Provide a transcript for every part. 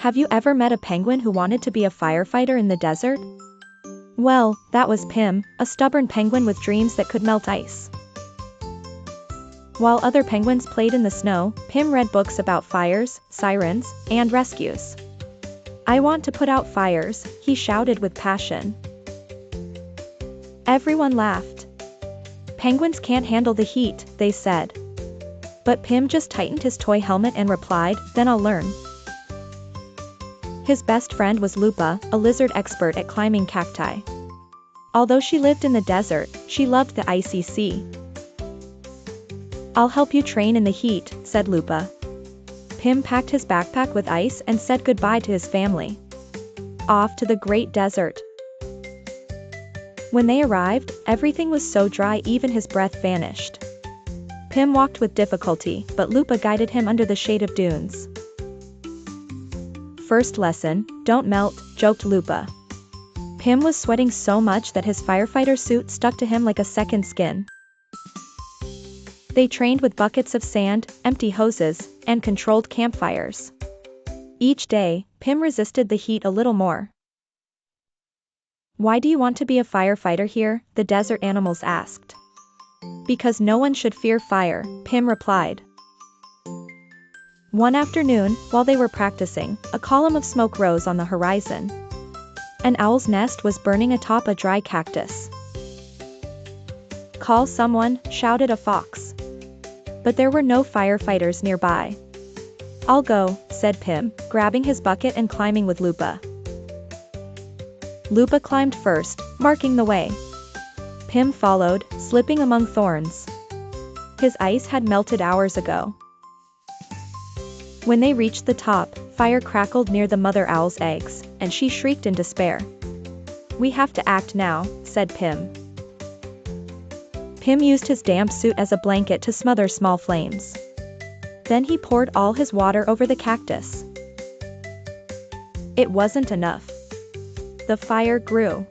Have you ever met a penguin who wanted to be a firefighter in the desert? Well, that was Pim, a stubborn penguin with dreams that could melt ice. While other penguins played in the snow, Pim read books about fires, sirens, and rescues. "I want to put out fires," he shouted with passion. Everyone laughed. "Penguins can't handle the heat," they said. But Pim just tightened his toy helmet and replied, "Then I'll learn." His best friend was Lupa, a lizard expert at climbing cacti. Although she lived in the desert, she loved the icy sea. "I'll help you train in the heat," said Lupa. Pim packed his backpack with ice and said goodbye to his family. Off to the great desert. When they arrived, everything was so dry even his breath vanished. Pim walked with difficulty, but Lupa guided him under the shade of dunes. "First lesson, don't melt," joked Lupa. Pim was sweating so much that his firefighter suit stuck to him like a second skin. They trained with buckets of sand, empty hoses, and controlled campfires. Each day, Pim resisted the heat a little more. "Why do you want to be a firefighter here?" the desert animals asked. "Because no one should fear fire," Pim replied. One afternoon, while they were practicing, a column of smoke rose on the horizon. An owl's nest was burning atop a dry cactus. "Call someone," shouted a fox. But there were no firefighters nearby. "I'll go," said Pim, grabbing his bucket and climbing with Lupa. Lupa climbed first, marking the way. Pim followed, slipping among thorns. His ice had melted hours ago. When they reached the top, fire crackled near the mother owl's eggs, and she shrieked in despair. "We have to act now," said Pim. Pim used his damp suit as a blanket to smother small flames. Then he poured all his water over the cactus. It wasn't enough. The fire grew.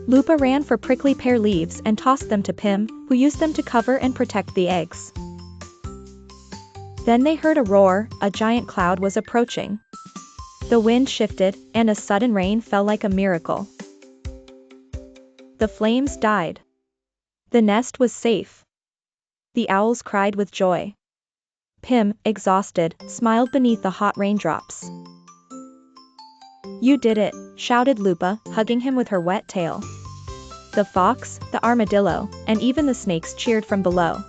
Lupa ran for prickly pear leaves and tossed them to Pim, who used them to cover and protect the eggs. Then they heard a roar, a giant cloud was approaching. The wind shifted, and a sudden rain fell like a miracle. The flames died. The nest was safe. The owls cried with joy. Pim, exhausted, smiled beneath the hot raindrops. "You did it," shouted Lupa, hugging him with her wet tail. The fox, the armadillo, and even the snakes cheered from below.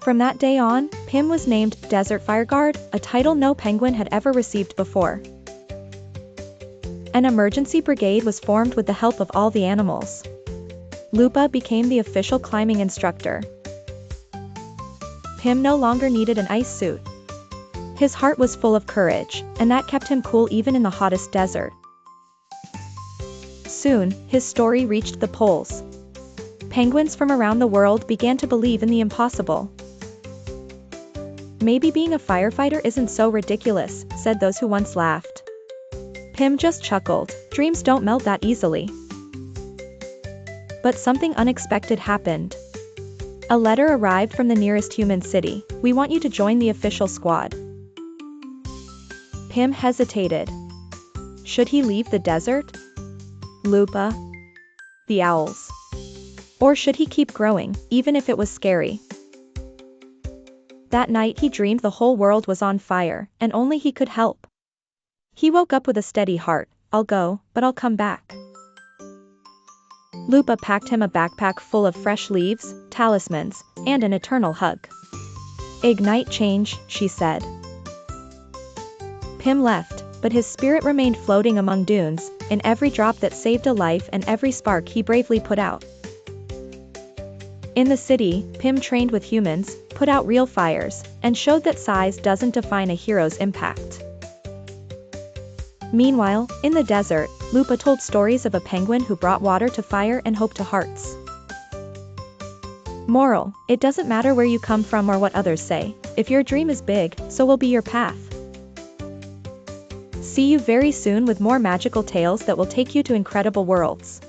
From that day on, Pim was named Desert Fireguard, a title no penguin had ever received before. An emergency brigade was formed with the help of all the animals. Lupa became the official climbing instructor. Pim no longer needed an ice suit. His heart was full of courage, and that kept him cool even in the hottest desert. Soon, his story reached the poles. Penguins from around the world began to believe in the impossible. "Maybe being a firefighter isn't so ridiculous," said those who once laughed. Pim just chuckled. Dreams don't melt that easily. But something unexpected happened. A letter arrived from the nearest human city. "We want you to join the official squad." Pim hesitated. Should he leave the desert? Lupa? The owls? Or should he keep growing, even if it was scary? That night he dreamed the whole world was on fire, and only he could help. He woke up with a steady heart. "I'll go, but I'll come back." Lupa packed him a backpack full of fresh leaves, talismans, and an eternal hug. "Ignite change," she said. Pim left, but his spirit remained floating among dunes, in every drop that saved a life and every spark he bravely put out. In the city, Pim trained with humans, put out real fires, and showed that size doesn't define a hero's impact. Meanwhile, in the desert, Lupa told stories of a penguin who brought water to fire and hope to hearts. Moral: it doesn't matter where you come from or what others say. If your dream is big, so will be your path. See you very soon with more magical tales that will take you to incredible worlds.